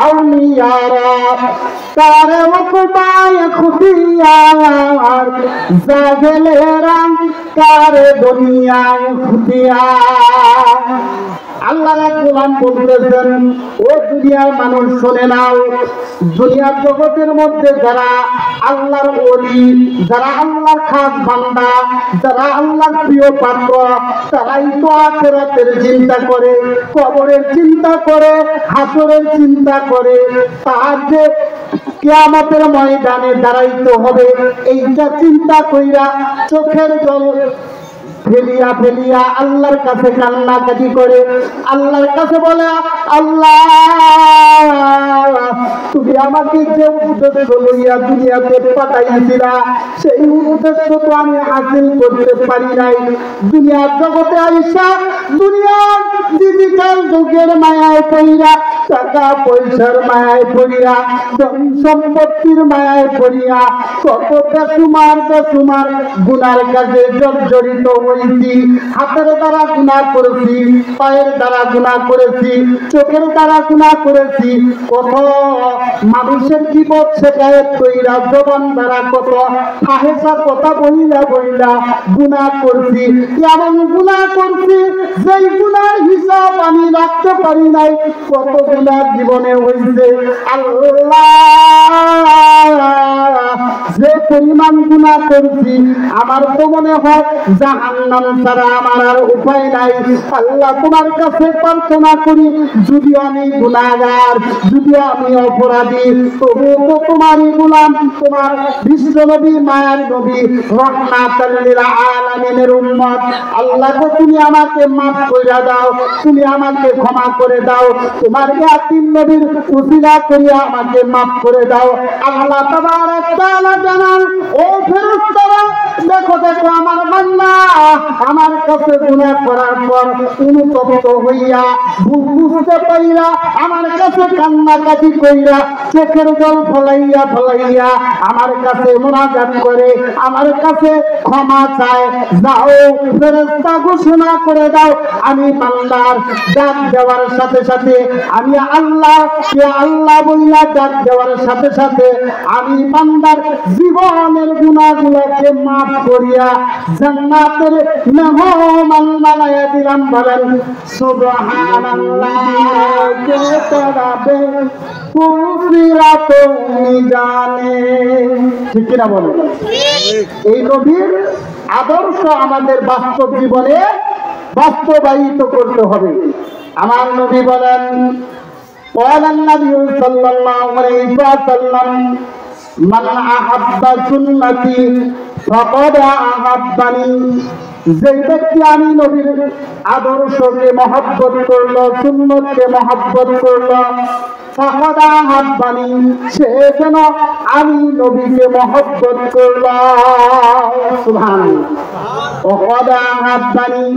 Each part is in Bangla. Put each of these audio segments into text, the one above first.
আউলিয়ারা তারে ওকুবায় খুদিয়ার জাগেলেরা তারে দুনিয়ায় খুদিয়া। আল্লাহ গোলাম বলতেছেন, ও দুনিয়ার মানুষ শুনে নাও, দুনিয়ার জগতের মধ্যে যারা আল্লাহর ওলি, যারা আল্লাহর খাস বান্দা, যারা আল্লাহর প্রিয় পাত্র, তারাই তো আখিরাতের চিন্তা করে, কবরের চিন্তা করে, হাসরের চিন্তা করে, তার যে কিয়ামতের ময়দানে দাঁড়াইতে হবে এইটা চিন্তা কইরা চোখের জল ফেলিয়া ফেলিয়া আল্লাহর কাছে কান্নাকাটি করে, আল্লাহর কাছে বলে, আল্লাহ তুমি আমাকে যে উদ্দেশ্য লইয়া দুনিয়াতে পাঠাইছিলা সেই উদ্দেশ্য তো আমি হাসিল করতে পারি নাই। দুনিয়ার জগতে আইসা দুনিয়ার ডিজিটাল যুগের মায়ায় পড়িয়া, টাকা পয়সার মায়ায় পড়িয়া, সম্পত্তির মায়ায় পড়িয়া কত বেসুমার বেসুমার গুনার কাজে জর্জরিত হয়েছি। হাতের দ্বারা গুনাহ করেছি, পায়ের দ্বারা গুনাহ করেছি, চোখের দ্বারা গুনাহ করেছি, কত মানুষের জীবন শেখায়ত কইরা জবান দ্বারা কত ফাহেসা কথা বইলা বইলা গুনাহ করছি। এমন গুনাহ করছি যেই গুনার হিসাব আমি রাখতে পারি নাই, কত গুনাহ জীবনে হয়েছে। আল্লাহ যে পরিমাণ গুনাহ করছি আমার তো মনে হয় জাহান্নাম ছাড়া আমার আর উপায় নাই। আল্লাহ তোমার কাছে প্রার্থনা করি, যদিও আমি গুনাহগার, যদিও আমি অপরাধী, তবুও তো তোমারই গোলাম, তোমার বিশ্ব নবী, মায়ার নবী, রাহমাতাল লিল আলামিনের উম্মত। আল্লাহ গো তুমি আমাকে মাফ কইরা দাও, তুমি আমাকে ক্ষমা করে দাও, তোমার ইয়াতিম নবীর উসিলা করিয়া আমাকে মাফ করে দাও। আল্লাহ তাবারক তাআলা জানান, ও ফেরেশতারা দেখো দেখো আমার বান্দা আমার কাছে গুনাহ করার পর অনুতপ্ত হইয়া ভুল বুঝতে পাইরা আমার কাছে কান্নাকাটি কইরা চোখের জল ফলাইয়া ফলাইয়া আমার কাছে মুনাজাত করে আমার কাছে ক্ষমা চায়। যাও ফেরেশতা ঘোষণা করে দাও, আমি বান্দার ডাক দেওয়ার সাথে সাথে, আমি আল্লাহ ইয়া আল্লাহ বইলা ডাক দেওয়ার সাথে সাথে আমি বান্দার জীবনের গুনাহগুলোকে মাফ করিয়া জান্নাতের মেহমান বানাইয়া দিলাম। বলেন সুবহানাল্লাহ। ঠিক কিনা বলেন? এই নবীর আদর্শ আমাদের বাস্তব জীবনে বাস্তবায়িত করতে হবে। আমার নবী বলেন, ওয়ালান নবী সাল্লাল্লাহু আলাইহি ওয়াসাল্লাম, মান আহাব্বা সুন্নতি ফাকাদ আহাব্বানি। যে ব্যক্তি আমি নবীর আদর্শকে মহব্বত করলো, সুন্নতকে মহব্বত করলো, ফাকাদ আহাব্বানি, সে যেন আমি নবীকে মহব্বত করলো। সুবহানাল্লাহ। ফাকাদ আহাব্বানি,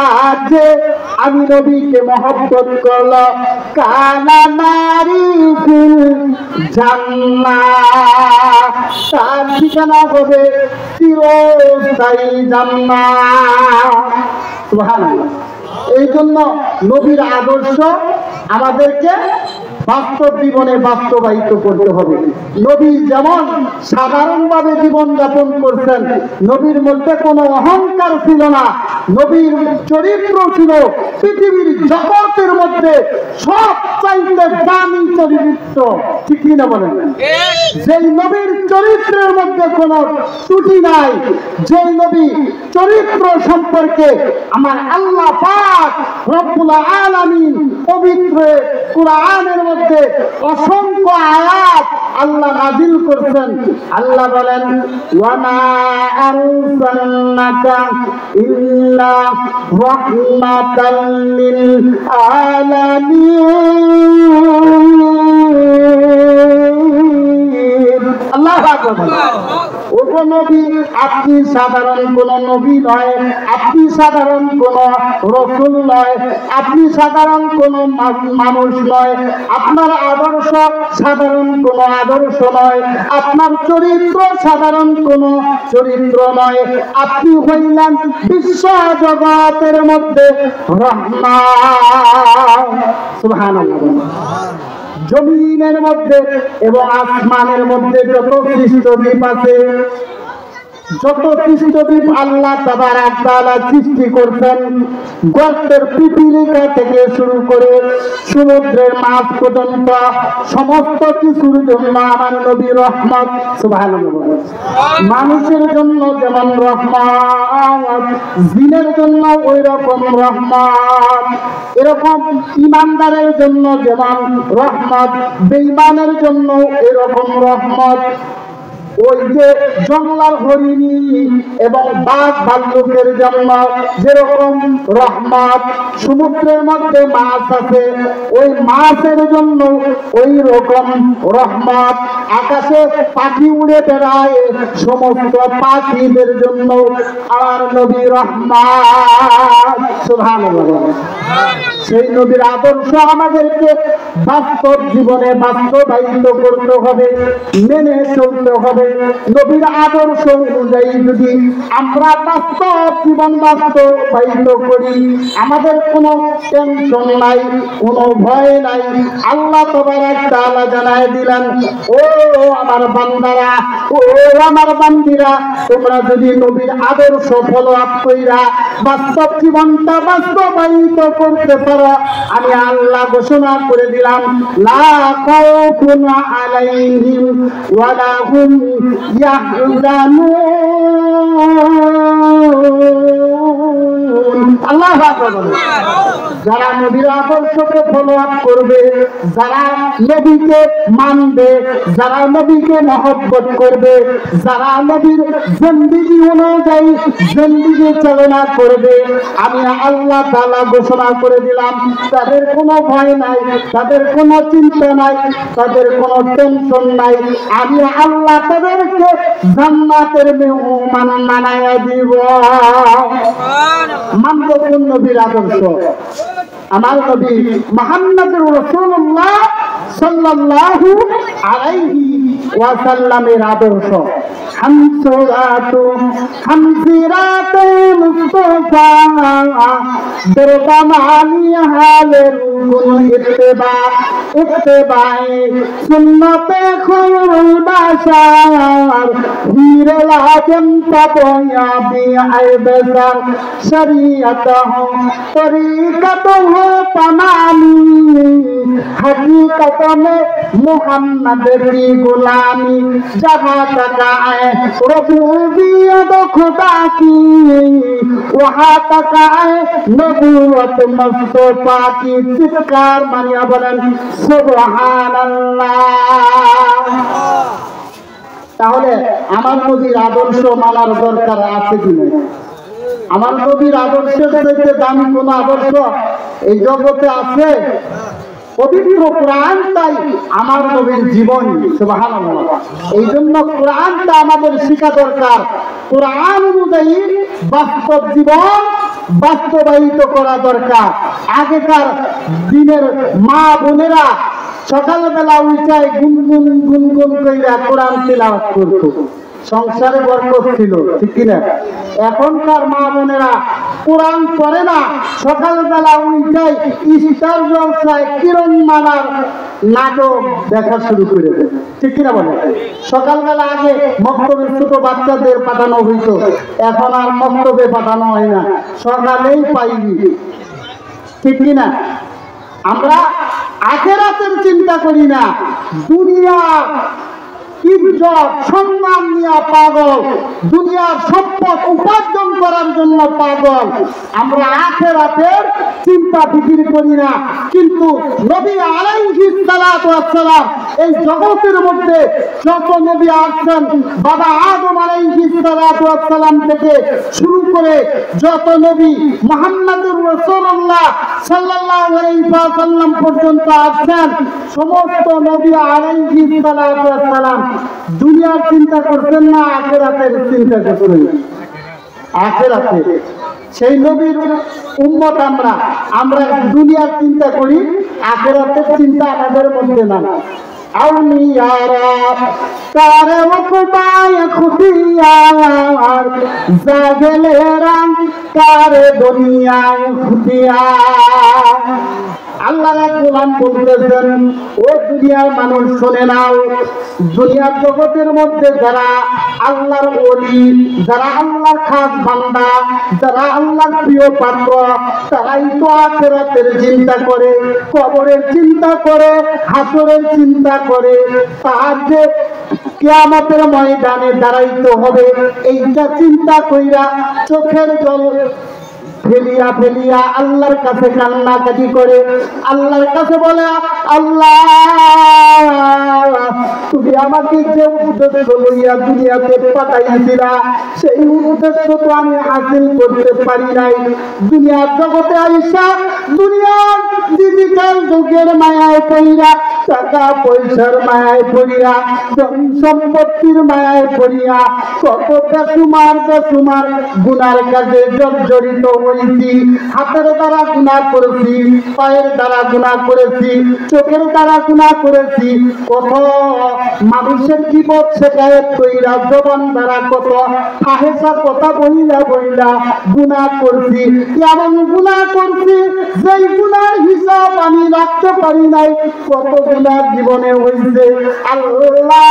আজ আমি নবীকে মহব্বত করলো, কানা নারী ফিল জান্নাহ, তার ঠিকানা হবে চিরস্থায়ী জান্নাত। সুবহানাল্লাহ। এই জন্য নবীর আদর্শ আমাদেরকে বাস্তব জীবনে বাস্তবায়িত করতে হবে। নবী যেমন সাধারণভাবে জীবন যাপন করতেন, নবীর মধ্যে কোনো অহংকার ছিল না, নবীর চরিত্র ছিল পৃথিবীর জগতের মধ্যে সবচাইতে দামি চরিত্র। ঠিক কিনা বলেন? যেই নবীর চরিত্রের মধ্যে কোনো ত্রুটি নাই, যেই নবী চরিত্র সম্পর্কে আমার আল্লাহ পাক রব্বুল আলামিন পবিত্র কুরআনের মধ্যে অসংখ্য আয়াত আল্লাহ নাযিল করেছেন। আল্লাহ বলেন, ওয়া মা আরসালনাকা ইল্লা রাহমাতাল লিল আলামিন। আল্লাহু আকবার। ওগো নবী, আপনি সাধারণ কোন নবী নয়, আপনি সাধারণ কোন রাসূল নয়, আপনি সাধারণ কোন মানুষ নয়, আপনার আদর্শ সাধারণ কোন আদর্শ নয়, আপনার চরিত্র সাধারণ কোন চরিত্র নয়, আপনি হইলেন বিশ্ব জগতের মধ্যে রহমান। সুবহানাল্লাহ। জমিনের মধ্যে এবং আসমানের মধ্যে যত সৃষ্টদ্বীপ আছে, যত সৃষ্টদ্বীপ আল্লাহ তাবারক তাআলা সৃষ্টি করছেন, গর্তের পিপীলিকা থেকে শুরু করে সমুদ্রের মাছ পর্যন্ত সমস্ত কিছুর জন্য আমার নবী রহমত। সুবহানাল্লাহ। মানুষের জন্য যেমন রহমত, জিনের জন্য ওই রকম রহমত, এরকম ইমানদারের জন্য যেমন রহমত, বেঈমানের জন্য এরকম রহমত। ওই যে জঙ্গলার হরিণী এবং বাঘ ভাল্লুকের জন্য যেরকম রহমত, সমুদ্রের মধ্যে মাছ আছে ওই মাছের জন্য ওই রকম রহমত, আকাশে পাখি উড়ে বেড়ায় সমস্ত পাখিদের জন্য আমার নবী রহমত। সুবহানাল্লাহ। সেই নবীর আদর্শ আমাদেরকে বাস্তব জীবনে বাস্তবায়িত করতে হবে, মেনে চলতে হবে। নবীর আদর্শ অনুযায়ী যদি আমরা বাস্তব জীবন বাস্তবায়িত করি, আমাদের কোনো টেনশন নাই, কোনো ভয় নাই। আল্লাহ তাবারক তাআলা জানায় দিলেন, ও আমার বান্দারা, ও আমার বান্দিরা, তোমরা যদি নবীর আদর্শ ফলো আপ কইরা বাস্তব জীবনটা বাস্তবায়িত করতে পারো, আমি আল্লাহ ঘোষণা করে দিলাম, লা খাউফুন আলাইহিম ওয়া লা হুম ইয়াহজানুন। আল্লাহু আকবার। যারা নবীর আদর্শকে ফলো আপ করবে, যারা নবীকে মানবে, যারা নবীকে মহব্বত করবে, যারা নবীর জিন্দেগি অনুযায়ী জিন্দেগি চালনা করবে, আমি আল্লাহ তাআলা ঘোষণা করে দিলাম, তাদের কোনো ভয় নাই, তাদের কোনো চিন্তা নাই, তাদের কোনো টেনশন নাই। আমি আল্লাহ তাদেরকে জান্নাতের মেহমান বানায়া দিব। মানব কোন নবীর আদর্শ? আমার নবী মুহাম্মদুর রাসূলুল্লাহ সাল্লাল্লাহু আলাইহি ওয়াসাল্লামের আদর্শ। হামসিরাত মুস্তাফা দরবানি হালের গুণ ইত্তেবা, ইত্তেবায়ে সুন্নতে খৈরুল বাশার হিরে লাজম তাবয়া বিআইবসার শরীয়তহু তরিকতহু तमामी हकीकत में मुहम्मद की गुलामी जहाँ तक आए रबूबियत खुदा की वहाँ तक आए नबूवत मुस्तफा की। चित्कार मानिया बोलें सुबहानाल्लाह। তাহলে আমার নবীর আদর্শ মানার দরকার আছে কি না? আমার নবীর আদর্শের চাইতে দামি কোন আদর্শ এই জগতে আছে? পবিত্র কোরআনটাই আমার নবীর জীবন। সুবহানাল্লাহ। এই জন্য কোরআনটা আমাদের শিখা দরকার। কোরআন অনুযায়ী বাস্তব জীবন বাস্তবায়িত করা দরকার। আগেকার দিনের মা বোনেরা সকালবেলা উঠায় গুনগুন গুনগুন কইরা কোরআন তিলাওয়াত করতো, সংসারে বরকত ছিল, ঠিক কিনা? এখনকার মা বোনেরা কোরআন পড়ে না, সকালবেলা উঠায় স্টার জলসায় কিরণ মালার নাটক দেখা শুরু করে দেয়, ঠিক কিনা বলে? সকালবেলা আগে মক্তবে ছোট বাচ্চাদের পাঠানো হইতো, এখন আর মক্তবে পাঠানো হয় না, সকালেই পাইনি, ঠিক কিনা? আমরা আখিরাতের চিন্তা করি না, দুনিয়া ইজ্জত সম্মান নিয়ে পাগল, দুনিয়ার সম্পদ উপার্জন করার জন্য পাগল। আমরা আখিরাতের চিন্তা ফিকির করি না। কিন্তু নবী আলাইহিস সালাতু ওয়াস সালাম এই জগতের মধ্যে যত নবী আসছেন, বাবা আদম আলাইহিস সালাতু ওয়াস সালাম থেকে শুরু করে যত নবী মুহাম্মদুর রাসূলুল্লাহ সাল্লাল্লাহু আলাইহি ওয়াসাল্লাম পর্যন্ত আসছেন, সমস্ত নবী আলাইহিস সালাতু ওয়াস সালাম দুনিয়ার চিন্তা করছেন না, আখিরাতের চিন্তা করছেন। আখিরাতে সেই নবীর উম্মত আমরা দুনিয়ার চিন্তা করি, আখিরাতের চিন্তা আমাদের মধ্যে না। আউলিয়ারা তারে ওকুবায় খুদিয়ার জাগেলেরা তারে দুনিয়ায় খুদিয়া। আল্লাহ কোরআন বলতেছেন, ও দুনিয়ার মানুষ শুনে নাও, দুনিয়ার জগতের মধ্যে যারা আল্লাহর ওলি, যারা আল্লাহর খাস বান্দা, যারা আল্লাহর প্রিয় পাত্র, তারাই তো আখিরাতের চিন্তা করে, কবরের চিন্তা করে, হাসরের চিন্তা করে, তার যে কিয়ামতের ময়দানে দাঁড়াইতে হবে এইটা চিন্তা কইরা চোখের জল ফেলিয়া ফেলিয়া আল্লাহর কাছে কান্নাকাটি করে, আল্লাহর কাছে বলে, আল্লাহ তুমি আমাকে যে উদ্দেশ্য লইয়া দুনিয়াতে পাঠাইছিলা সেই উদ্দেশ্য তো আমি হাসিল করতে পারি নাই। দুনিয়ার জগতে আইসা দুনিয়ার ডিজিটাল যুগের মায়ায় পড়িয়া, টাকা পয়সার মায়ায় পড়িয়া, সম্পত্তির মায়ায় পড়িয়া কত বেসুমার বেসুমার গুনার কাজে জর্জরিত হয়েছি। হাতের দ্বারা গুনাহ করেছি, পায়ের দ্বারা গুনাহ করেছি, চোখের দ্বারা গুনাহ করেছি, কত মানুষের জীবন শেখায়ত কইরা জবান দ্বারা কত ফাহেসা কথা বইলা বইলা গুনাহ করছি। এমন গুনাহ করছি যেই গুনার হিসাব আমি রাখতে পারি নাই, কত গুনাহ জীবনে হয়েছে। আল্লাহ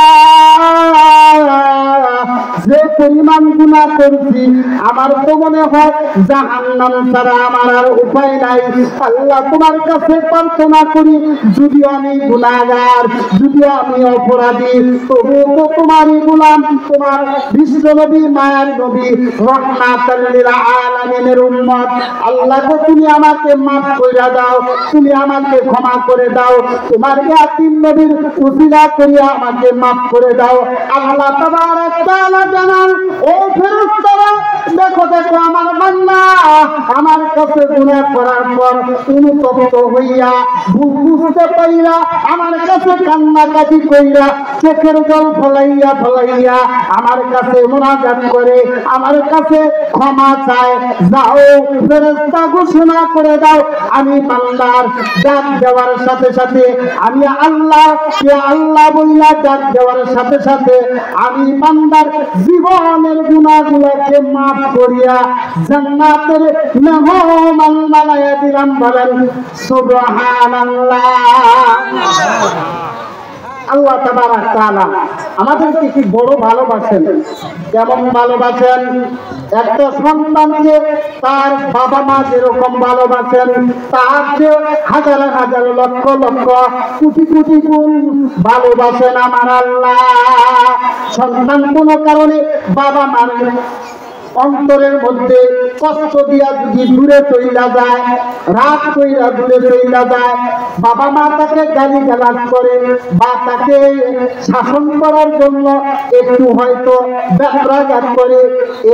যে পরিমাণ গুনাহ করছি আমার তো মনে হয় জাহান্নাম ছাড়া আমার আর উপায় নাই। আল্লাহ তোমার কাছে প্রার্থনা করি, যদিও আমি গুনাহগার, যদিও আমি অপরাধী, তবুও তো তোমারই গোলাম, তোমার বিশ্ব নবী, মায়ার নবী, রাহমাতাল লিল আলামিনের উম্মত। আল্লাহ গো তুমি আমাকে মাফ কইরা দাও, তুমি আমাকে ক্ষমা করে দাও, তোমার ইয়াতিম নবীর উসিলা করিয়া আমাকে মাফ করে দাও। আল্লাহ তাবারক তাআলা জানান, ও ফেরেশতারা দেখো দেখো আমার বান্দা আমার কাছে গুনাহ করার পর অনুতপ্ত হইয়া ভুল বুঝতে পাইরা আমার কাছে কান্নাকাটি কইরা চোখের জল ফলাইয়া ফলাইয়া আমার কাছে মুনাজাত করে আমার কাছে ক্ষমা চায়। যাও ফেরেশতা ঘোষণা করে দাও, আমি বান্দার ডাক দেওয়ার সাথে সাথে, আমি আল্লাহ ইয়া আল্লাহ বইলা ডাক দেওয়ার সাথে সাথে আমি বান্দার জীবনের গুনাহগুলোকে মাফ করিয়া জান্নাতের মেহমান বানাইয়া দিলাম। বলেন সুবহানাল্লাহ। আল্লাহ তাবারক তাআলা আমাদেরকে কি বড় ভালোবাসেন, কেমন ভালোবাসেন। একটা সন্তানকে তার বাবা মা যেরকম ভালোবাসেন তার চেয়ে হাজার হাজার লক্ষ লক্ষ কোটি কোটি গুণ ভালোবাসেন আমার আল্লাহ। সন্তান কোনো কারণে বাবা মার অন্তরের মধ্যে কষ্ট দিয়া যদি দূরে চইলা যায়, রাগ কইরা দূরে চইলা যায়, বাবা মা তাকে গালি গালাজ করে বা তাকে শাসন করার জন্য একটু হয়তো ব্যত্রাঘাত করে,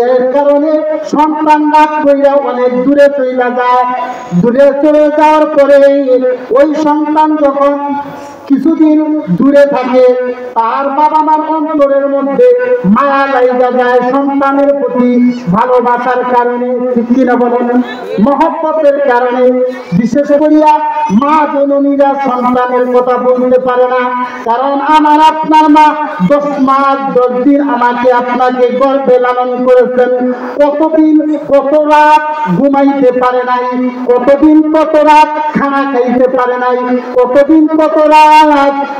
এর কারণে সন্তান রাগ কইরা অনেক দূরে চইলা যায়। দূরে চলে যাওয়ার পরে ওই সন্তান যখন কিছুদিন দূরে থাকে তার বাবা মার অন্তরের মধ্যে মায়া লাইগা যায় সন্তানের প্রতি, ভালোবাসার কারণে, ঠিক কিনা বলেন, মহব্বতের কারণে। বিশেষ করিয়া মা জননীরা সন্তানের কথা বলতে পারে না, কারণ আমার আপনার মা 10 মাস 10 দিন আমাকে আপনাকে গর্ভে লালন করেছেন। কতদিন কত রাত ঘুমাইতে পারে নাই, কতদিন কত রাত খানা খাইতে পারে নাই, কতদিন কত রাত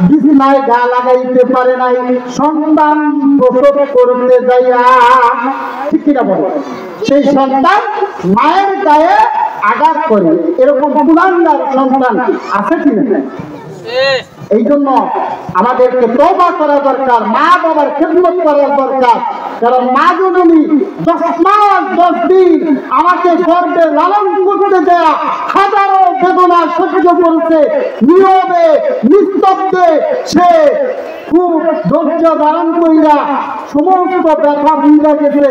বিছানায় গা লাগাইতে পারে নাই সন্তান প্রসব করতে যাইয়া, ঠিক কিনা বলে। সেই সন্তান মায়ের গায়ে আঘাত করে, এরকম কুলাঙ্গার সন্তান আছে কিনা? এই জন্য আমাদেরকে তওবা করা দরকার, মা বাবার খেদমত করা দরকার। কারণ মা জননী 10 মাস 10 দিন আমাকে গর্ভে লালন করতে দেয়া হাজারো বেদনা সহ্য করছে, নীরবে নিস্তব্ধে সে খুব ধৈর্য ধারণ কইরা সমস্ত ব্যথা ভুলে গেছে।